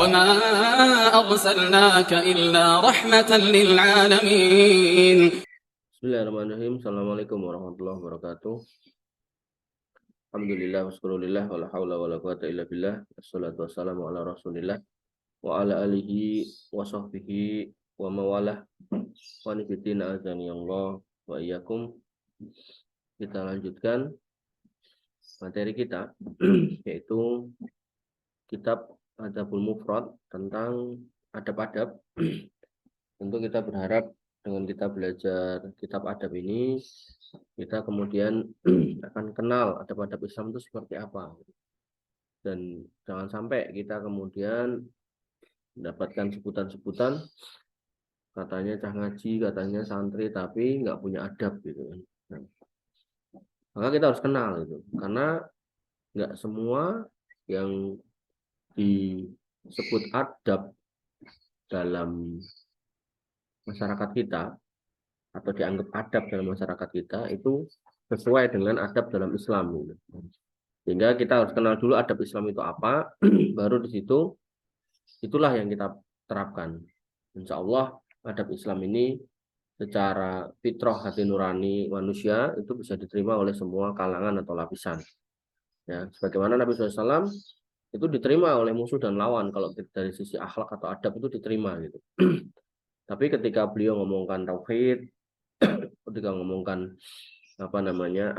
وما أرسلناك إلا رحمة للعالمين. Bismillahirrahmanirrahim. Assalamualaikum warahmatullahi wabarakatuh. Alhamdulillah waskurulillah wala hawla wala quwata illa billah. Wassalatu wassalamu ala rasulillah wa ala alihi wa sahbihi wa mawalah wa nifitina azani Allah wa iyyakum. Kita lanjutkan materi kita yaitu kitab Adabul Mufrad tentang adab-adab. Tentu kita berharap dengan kita belajar kitab adab ini, kita kemudian akan kenal adab-adab Islam itu seperti apa. Dan jangan sampai kita kemudian mendapatkan sebutan-sebutan, katanya cah ngaji, katanya santri, tapi nggak punya adab gitu kan. Nah, maka kita harus kenal itu, karena nggak semua yang disebut adab dalam masyarakat kita atau dianggap adab dalam masyarakat kita itu sesuai dengan adab dalam Islam gitu. Sehingga kita harus kenal dulu adab Islam itu apa, baru di situ itulah yang kita terapkan. Insya Allah adab Islam ini secara fitrah hati nurani manusia itu bisa diterima oleh semua kalangan atau lapisan. Ya, sebagaimana Nabi SAW itu diterima oleh musuh dan lawan, kalau dari sisi akhlak atau adab itu diterima gitu. Tapi ketika beliau ngomongkan tauhid, ketika ngomongkan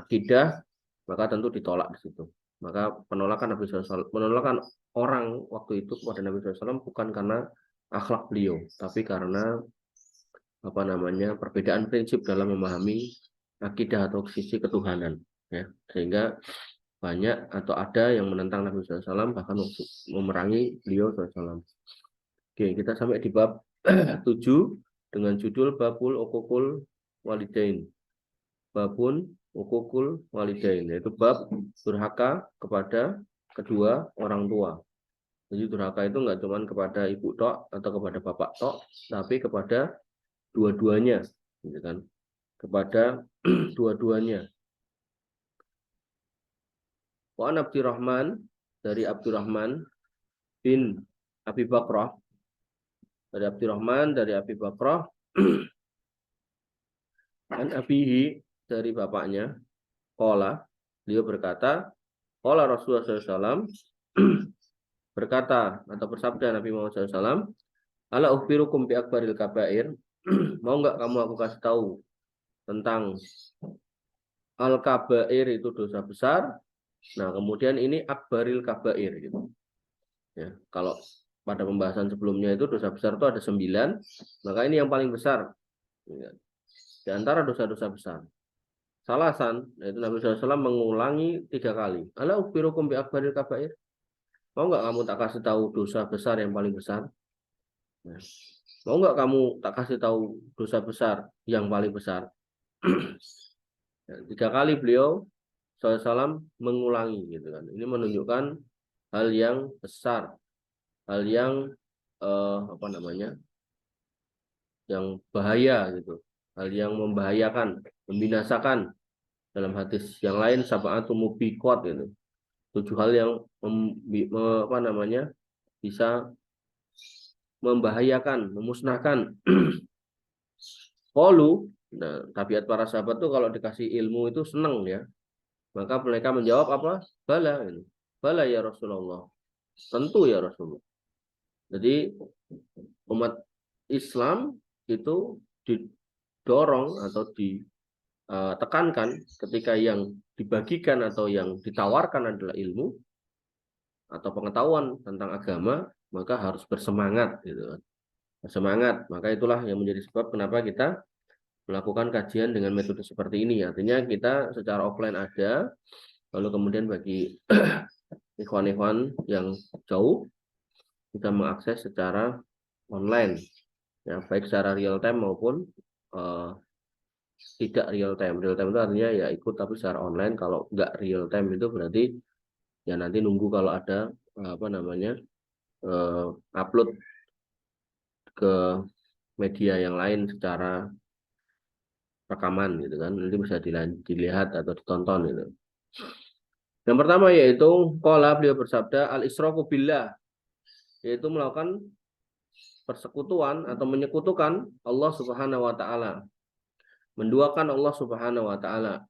akidah, maka tentu ditolak di situ. Maka penolakan Nabi SAW, penolakan orang waktu itu kepada Nabi SAW bukan karena akhlak beliau, tapi karena perbedaan prinsip dalam memahami akidah atau sisi ketuhanan. Ya, sehingga banyak atau ada yang menentang Nabi SAW, bahkan memerangi beliau SAW. Oke, kita sampai di bab 7 dengan judul Babul Uququl Walidain. Babun Uququl Walidain, yaitu bab durhaka kepada kedua orang tua. Jadi durhaka itu nggak cuma kepada ibu tok atau kepada bapak tok, tapi kepada dua-duanya, gitu kan? Kepada dua-duanya. Wa an Abdurrahman, dari Abdurrahman bin Abi Bakrah, dari Abdurrahman dari Abi Bakrah, an abihi, dari bapaknya, qala, beliau berkata, qala Rasulullah SAW, berkata atau bersabda Nabi Muhammad SAW, ala ukhbirukum bi akbaril kabair, mau nggak kamu aku kasih tahu tentang al-kabair itu dosa besar. Nah, kemudian ini akbaril kabair gitu. Ya, kalau pada pembahasan sebelumnya itu dosa besar itu ada 9, maka ini yang paling besar ya, di antara dosa-dosa besar. Salasan, yaitu Nabi SAW mengulangi 3 kali. Ala ukhbirukum bi akbaril kabair. Mau nggak kamu tak kasih tahu dosa besar yang paling besar? Nah, mau nggak kamu tak kasih tahu dosa besar yang paling besar? 3 kali beliau SAW mengulangi gitu kan. Ini menunjukkan hal yang besar, hal yang yang bahaya gitu, hal yang membahayakan, membinasakan. Dalam hadis yang lain sab'atu mubiqat gitu, 7 hal yang bisa membahayakan, memusnahkan. Qalu, nah, tabiat para sahabat tuh kalau dikasih ilmu itu senang ya. Maka mereka menjawab apa? Bala, bala ya Rasulullah. Tentu ya Rasulullah. Jadi umat Islam itu didorong atau ditekankan ketika yang dibagikan atau yang ditawarkan adalah ilmu atau pengetahuan tentang agama, maka harus bersemangat gitu kan. Bersemangat, maka itulah yang menjadi sebab kenapa kita melakukan kajian dengan metode seperti ini. Artinya kita secara offline ada, lalu kemudian bagi ikhwan-ikhwan yang jauh kita mengakses secara online, ya, baik secara real time maupun tidak real time. Real time itu artinya ya ikut tapi secara online. Kalau nggak real time itu berarti ya nanti nunggu kalau ada upload ke media yang lain secara rekaman gitu kan, nanti bisa dilihat atau ditonton gitu. Yang pertama yaitu qala, beliau bersabda, al-israku billah, yaitu melakukan persekutuan atau menyekutukan Allah Subhanahu wa taala. Menduakan Allah Subhanahu wa taala.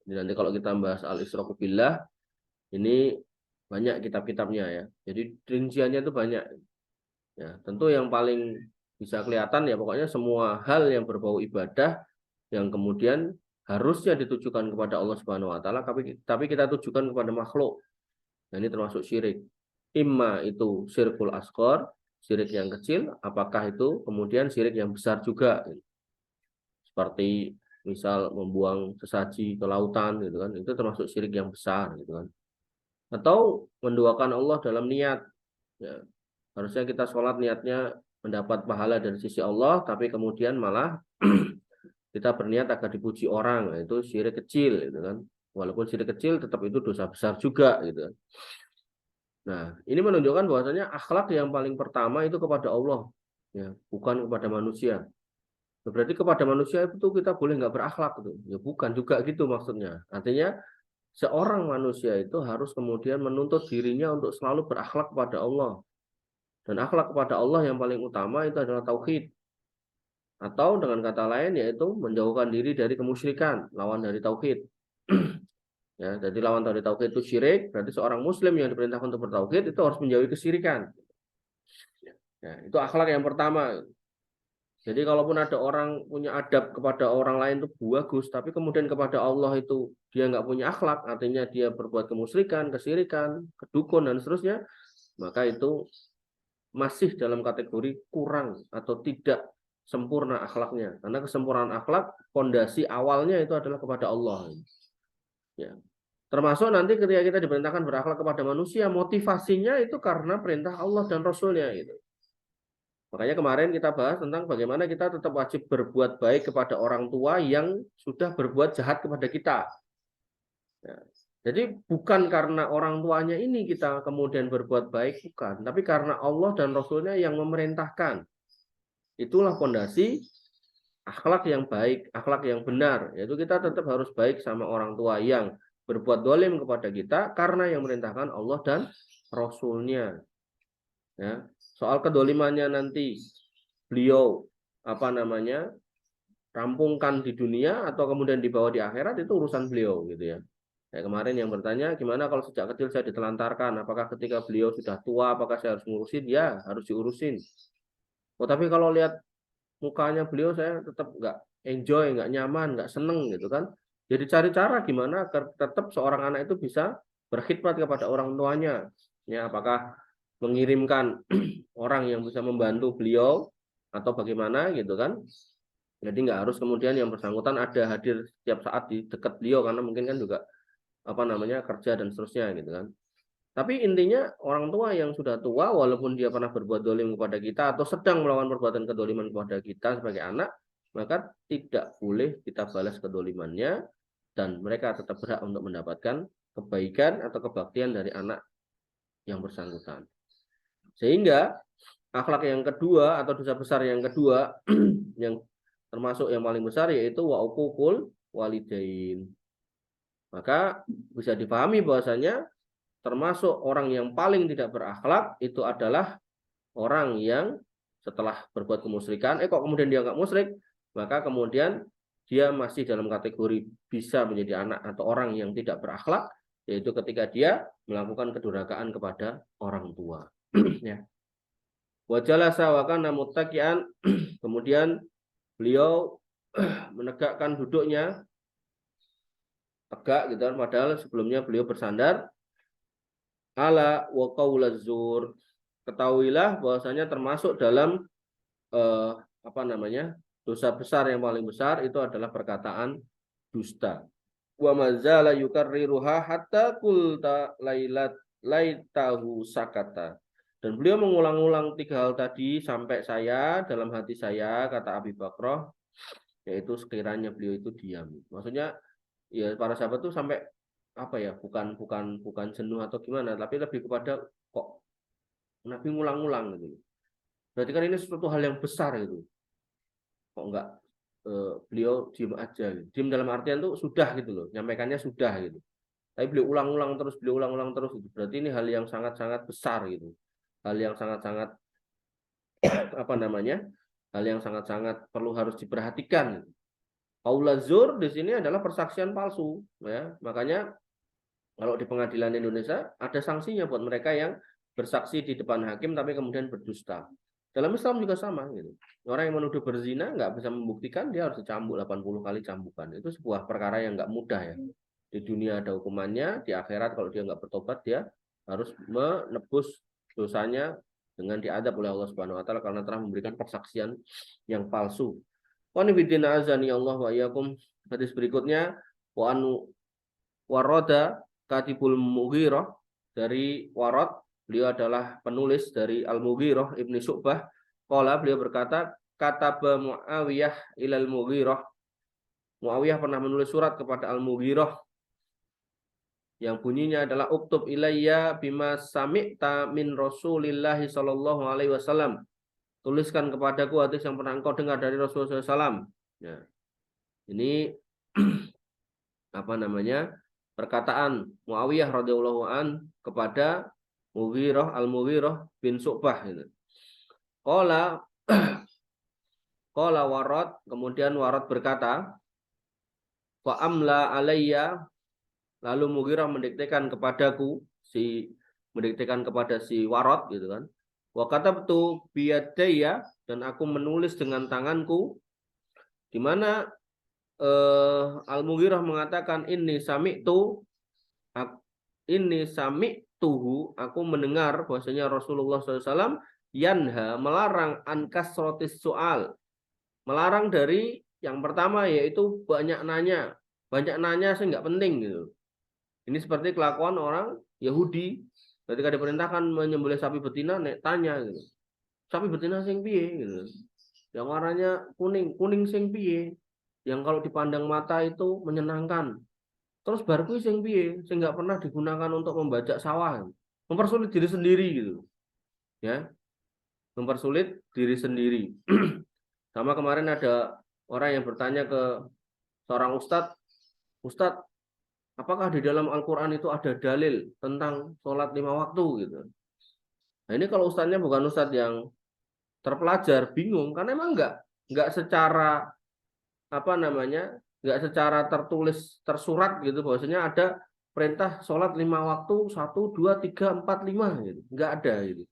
Nanti kalau kita bahas al-isyraku billah, ini banyak kitab-kitabnya ya. Jadi rinciannya itu banyak. Ya, tentu yang paling bisa kelihatan ya pokoknya semua hal yang berbau ibadah yang kemudian harusnya ditujukan kepada Allah Subhanahu wa taala tapi kita tujukan kepada makhluk. Nah, ini termasuk syirik. Imma itu syirkul asghar, syirik yang kecil, apakah itu kemudian syirik yang besar juga. Seperti misal membuang sesaji ke lautan gitu kan, itu termasuk syirik yang besar gitu kan. Atau menduakan Allah dalam niat. Ya, harusnya kita sholat niatnya mendapat pahala dari sisi Allah, tapi kemudian malah kita berniat agar dipuji orang, itu syirik kecil, gitu kan. Walaupun syirik kecil, tetap itu dosa besar juga, gitu kan. Nah, ini menunjukkan bahwasanya akhlak yang paling pertama itu kepada Allah, ya, bukan kepada manusia. Berarti kepada manusia itu kita boleh nggak berakhlak, gitu. Ya, bukan juga gitu maksudnya. Artinya seorang manusia itu harus kemudian menuntut dirinya untuk selalu berakhlak kepada Allah. Dan akhlak kepada Allah yang paling utama itu adalah tauhid. Atau dengan kata lain yaitu menjauhkan diri dari kemusyrikan, lawan dari tauhid. Ya, jadi lawan dari tauhid itu syirik, berarti seorang muslim yang diperintahkan untuk bertauhid itu harus menjauhi kesyirikan. Ya, itu akhlak yang pertama. Jadi kalaupun ada orang punya adab kepada orang lain itu bagus, tapi kemudian kepada Allah itu dia nggak punya akhlak, artinya dia berbuat kemusyrikan, kesyirikan, kedukun dan seterusnya, maka itu masih dalam kategori kurang atau tidak sempurna akhlaknya. Karena kesempurnaan akhlak, fondasi awalnya itu adalah kepada Allah. Ya. Termasuk nanti ketika kita diperintahkan berakhlak kepada manusia, motivasinya itu karena perintah Allah dan Rasulnya. Gitu. Makanya kemarin kita bahas tentang bagaimana kita tetap wajib berbuat baik kepada orang tua yang sudah berbuat jahat kepada kita. Ya. Jadi bukan karena orang tuanya ini kita kemudian berbuat baik, bukan. Tapi karena Allah dan Rasulnya yang memerintahkan. Itulah fondasi akhlak yang baik, akhlak yang benar. Yaitu kita tetap harus baik sama orang tua yang berbuat dolim kepada kita karena yang memerintahkan Allah dan Rasulnya. Ya. Soal kedolimannya nanti beliau rampungkan di dunia atau kemudian dibawa di akhirat itu urusan beliau gitu ya. Kayak kemarin yang bertanya gimana kalau sejak kecil saya ditelantarkan, apakah ketika beliau sudah tua apakah saya harus ngurusin? Ya, harus diurusin. Oh, tapi kalau lihat mukanya beliau saya tetap nggak enjoy, nggak nyaman, nggak seneng gitu kan. Jadi cari cara gimana agar tetap seorang anak itu bisa berkhidmat kepada orang tuanya. Ya, apakah mengirimkan orang yang bisa membantu beliau atau bagaimana gitu kan. Jadi nggak harus kemudian yang bersangkutan ada hadir setiap saat di dekat beliau karena mungkin kan juga kerja dan seterusnya gitu kan. Tapi intinya orang tua yang sudah tua walaupun dia pernah berbuat dolim kepada kita atau sedang melakukan perbuatan kedoliman kepada kita sebagai anak, maka tidak boleh kita balas kedolimannya dan mereka tetap berhak untuk mendapatkan kebaikan atau kebaktian dari anak yang bersangkutan. Sehingga akhlak yang kedua atau dosa besar yang kedua yang termasuk yang paling besar yaitu wa uququl walidain. Maka bisa dipahami bahwasanya termasuk orang yang paling tidak berakhlak itu adalah orang yang setelah berbuat kemusyrikan, kok kemudian dia nggak musyrik, maka kemudian dia masih dalam kategori bisa menjadi anak atau orang yang tidak berakhlak, yaitu ketika dia melakukan kedurhakaan kepada orang tua. Ya. Wa jalasa wa kana muttaqian, kemudian beliau menegakkan duduknya tegak gitu kan, padahal sebelumnya beliau bersandar. Ala wa qaulaz zur, ketahuilah bahwasanya termasuk dalam dosa besar yang paling besar itu adalah perkataan dusta. Wa mazala yukarriruha hatta qulta laitahu sakata. Dan beliau mengulang-ulang 3 hal tadi sampai saya dalam hati saya, kata Abi Bakrah, yaitu sekiranya beliau itu diam. Maksudnya ya para sahabat itu sampai bukan jenuh atau gimana, tapi lebih kepada kok Nabi ngulang-ngulang gitu. Berarti kan ini suatu hal yang besar gitu. Kok enggak beliau diem aja gitu. Diem dalam artian tuh sudah gitu loh, nyampaikannya sudah gitu. Tapi beliau ulang-ulang terus gitu. Berarti ini hal yang sangat-sangat besar gitu. hal yang sangat-sangat apa namanya? Hal yang sangat-sangat perlu harus diperhatikan. Qaulaz zur di sini adalah persaksian palsu, ya. Makanya kalau di pengadilan Indonesia ada sanksinya buat mereka yang bersaksi di depan hakim tapi kemudian berdusta. Dalam Islam juga sama gitu. Orang yang menuduh berzina nggak bisa membuktikan, dia harus dicambuk 80 kali cambukan. Itu sebuah perkara yang nggak mudah ya. Di dunia ada hukumannya, di akhirat kalau dia nggak bertobat dia harus menebus dosanya dengan diadab oleh Allah Subhanahu wa taala karena telah memberikan persaksian yang palsu. Wa nifidina azani Allah wa iyyakum. Hadis berikutnya wa anu waroda katibul Mughirah dari Warad, beliau adalah penulis dari Al-Mughirah Ibnu Syu'bah. Qala, beliau berkata, kataba Muawiyah ilal Mughirah. Muawiyah pernah menulis surat kepada Al-Mughirah yang bunyinya adalah uktub ilayya bima sami'ta min Rasulillahi sallallahu alaihi wasallam. Tuliskan kepadaku hadis yang pernah engkau dengar dari Rasulullah SAW. Ya. Ini apa namanya? Perkataan Muawiyah radhiyallahu an kepada Mughirah Al-Mughirah bin Syu'bah itu. Qala Warad, kemudian Warad berkata, fa amla alayya, lalu Mughirah mendiktekan kepadaku, mendiktekan kepada si Warad gitu kan. Wa katabtu biyadayya, dan aku menulis dengan tanganku, di mana Al-Mughirah mengatakan ini sami'tuhu, aku mendengar bahwasanya Rasulullah SAW yanha, melarang an kasrotis soal, melarang dari yang pertama yaitu banyak nanya sih nggak penting gitu. Ini seperti kelakuan orang Yahudi ketika diperintahkan menyembelih sapi betina, tanya gitu, sapi betina sing piye gitu, yang warnanya kuning sing piye, yang kalau dipandang mata itu menyenangkan. Terus barku sing piye, sing nggak pernah digunakan untuk membajak sawah, mempersulit diri sendiri gitu, ya, mempersulit diri sendiri. Sama kemarin ada orang yang bertanya ke seorang ustadz, apakah di dalam Al-Quran itu ada dalil tentang sholat 5 waktu gitu. Nah ini kalau ustadznya bukan ustadz yang terpelajar, bingung karena emang nggak secara apa namanya, nggak secara tertulis tersurat gitu bahwasanya ada perintah sholat 5 waktu 1, 2, 3, 4, 5 gitu, nggak ada gitu.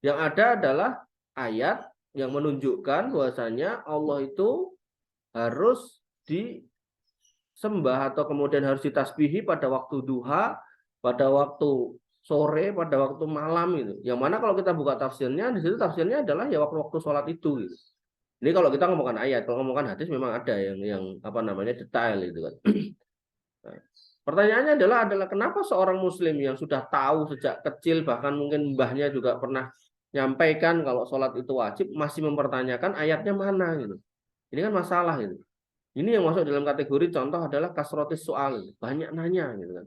Yang ada adalah ayat yang menunjukkan bahwasanya Allah itu harus disembah atau kemudian harus ditasbihi pada waktu duha, pada waktu sore, pada waktu malam itu. Yang mana kalau kita buka tafsirnya, di situ tafsirnya adalah ya waktu-waktu sholat itu gitu. Ini kalau kita ngomongkan ayat, kalau ngomongkan hadis memang ada yang apa namanya detail itu kan. Nah, pertanyaannya adalah kenapa seorang muslim yang sudah tahu sejak kecil, bahkan mungkin mbahnya juga pernah nyampaikan kalau sholat itu wajib, masih mempertanyakan ayatnya mana gitu. Ini kan masalah itu. Ini yang masuk dalam kategori contoh adalah kasrotis soal, banyak nanya gitu kan.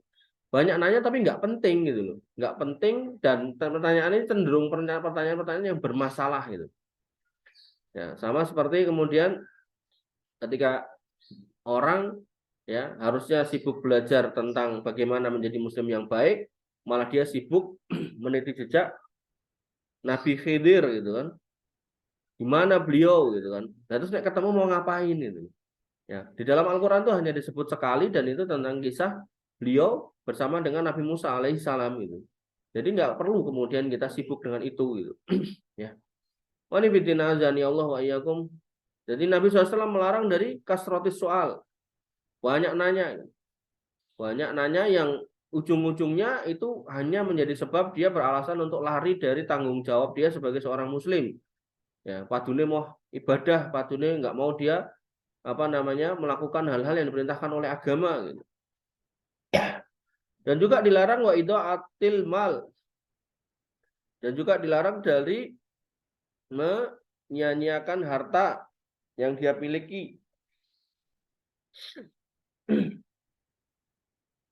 Banyak nanya tapi nggak penting gitu loh, nggak penting, dan pertanyaan ini cenderung pertanyaan-pertanyaan yang bermasalah gitu. Ya, sama seperti kemudian ketika orang ya harusnya sibuk belajar tentang bagaimana menjadi muslim yang baik, malah dia sibuk meniti jejak Nabi Khidir gitu kan. Gimana beliau gitu kan. Nah, terus ketemu mau ngapain itu. Ya, di dalam Al-Qur'an itu hanya disebut sekali dan itu tentang kisah beliau bersama dengan Nabi Musa alaihissalam itu. Jadi nggak perlu kemudian kita sibuk dengan itu gitu. Ya. Wa nifidina azani Allah wa iyyakum. Jadi Nabi SAW melarang dari kasrotis soal. Banyak nanya yang ujung-ujungnya itu hanya menjadi sebab dia beralasan untuk lari dari tanggung jawab dia sebagai seorang muslim. Ya, padune mau ibadah, padune nggak mau dia apa namanya melakukan hal-hal yang diperintahkan oleh agama gitu. Dan juga dilarang wa idaatil mal. Dan juga dilarang dari menyia-nyiakan harta yang dia miliki.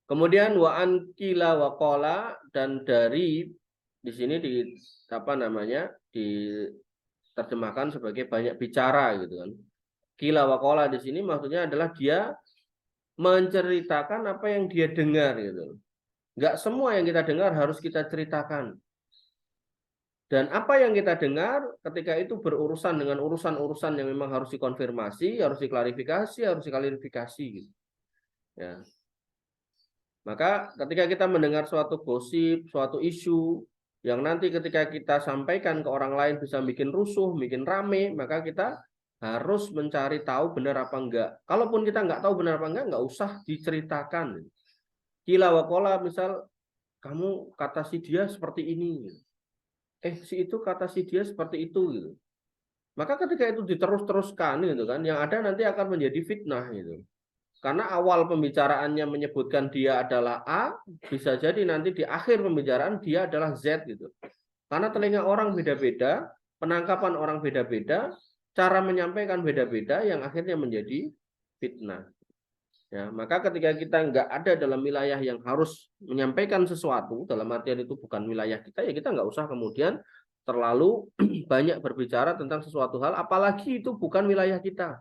Kemudian wa ankila wa qala, dan dari di sini di apa namanya diterjemahkan sebagai banyak bicara gitu kan. Kila wa qala di sini maksudnya adalah dia menceritakan apa yang dia dengar gitu. Enggak semua yang kita dengar harus kita ceritakan. Dan apa yang kita dengar ketika itu berurusan dengan urusan-urusan yang memang harus dikonfirmasi, harus diklarifikasi gitu. Ya. Maka ketika kita mendengar suatu gosip, suatu isu yang nanti ketika kita sampaikan ke orang lain bisa bikin rusuh, bikin rame, maka kita harus mencari tahu benar apa enggak. Kalaupun kita enggak tahu benar apa enggak usah diceritakan. Kila wakola, misal kamu kata si dia seperti ini, si itu kata si dia seperti itu gitu. Maka ketika itu diterus-teruskan gitu kan, yang ada nanti akan menjadi fitnah gitu. Karena awal pembicaraannya menyebutkan dia adalah A, bisa jadi nanti di akhir pembicaraan dia adalah Z gitu. Karena telinga orang beda-beda, penangkapan orang beda-beda, cara menyampaikan beda-beda yang akhirnya menjadi fitnah. Ya, maka ketika kita nggak ada dalam wilayah yang harus menyampaikan sesuatu, dalam artian itu bukan wilayah kita, ya kita nggak usah kemudian terlalu banyak berbicara tentang sesuatu hal, apalagi itu bukan wilayah kita.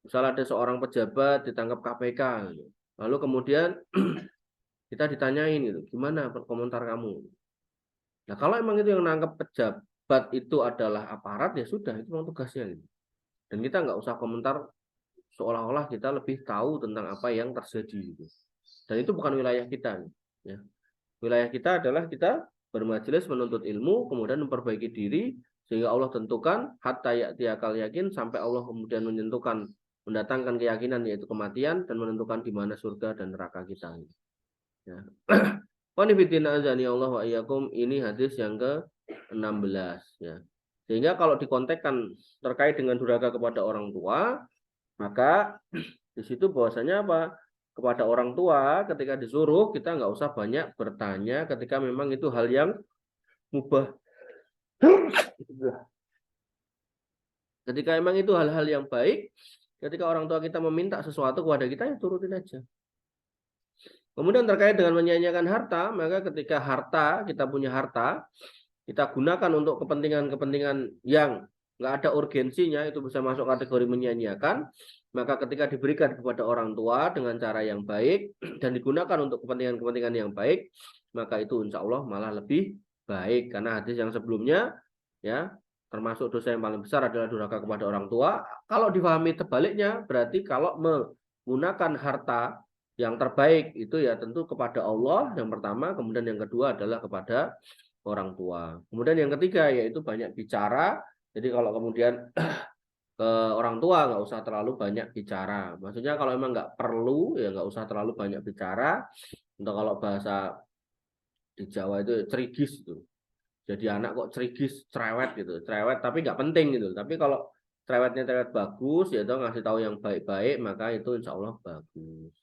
Misal ada seorang pejabat ditangkap KPK, gitu. Lalu kemudian kita ditanyain gitu, gimana komentar kamu? Nah kalau emang itu yang nangkap pejabat itu adalah aparat, ya sudah, itu memang tugasnya. Gitu. Dan kita nggak usah komentar seolah-olah kita lebih tahu tentang apa yang terjadi gitu. Dan itu bukan wilayah kita ya. Wilayah kita adalah kita bermajelis menuntut ilmu, kemudian memperbaiki diri sehingga Allah tentukan hatta ya'tiyakal yakin, sampai Allah kemudian mendatangkan keyakinan yaitu kematian, dan menentukan di mana surga dan neraka kita ya. Qanifiddina azani Allah wa iyyakum, ini hadis yang ke-16 ya. Sehingga kalau dikontekskan terkait dengan durhaka kepada orang tua, maka di situ bahwasanya apa? Kepada orang tua ketika disuruh kita nggak usah banyak bertanya ketika memang itu hal yang mubah. Ketika memang itu hal-hal yang baik, ketika orang tua kita meminta sesuatu kepada kita, ya turutin aja. Kemudian terkait dengan menyanyiakan harta, maka ketika harta, kita punya harta, kita gunakan untuk kepentingan-kepentingan yang nggak ada urgensinya, itu bisa masuk kategori menyanyiakan. Maka ketika diberikan kepada orang tua dengan cara yang baik dan digunakan untuk kepentingan-kepentingan yang baik, maka itu insya Allah malah lebih baik. Karena hadis yang sebelumnya ya, termasuk dosa yang paling besar adalah durhaka kepada orang tua. Kalau difahami terbaliknya, berarti kalau menggunakan harta yang terbaik itu ya tentu kepada Allah yang pertama, kemudian yang kedua adalah kepada orang tua. Kemudian yang ketiga yaitu banyak bicara. Jadi kalau kemudian ke orang tua nggak usah terlalu banyak bicara. Maksudnya kalau emang nggak perlu ya nggak usah terlalu banyak bicara. Untuk kalau bahasa di Jawa itu cerigis itu. Jadi anak kok cerigis, cerewet gitu, cerewet tapi nggak penting gitu. Tapi kalau cerewetnya cerewet bagus, ya itu ngasih tahu yang baik-baik, maka itu insya Allah bagus.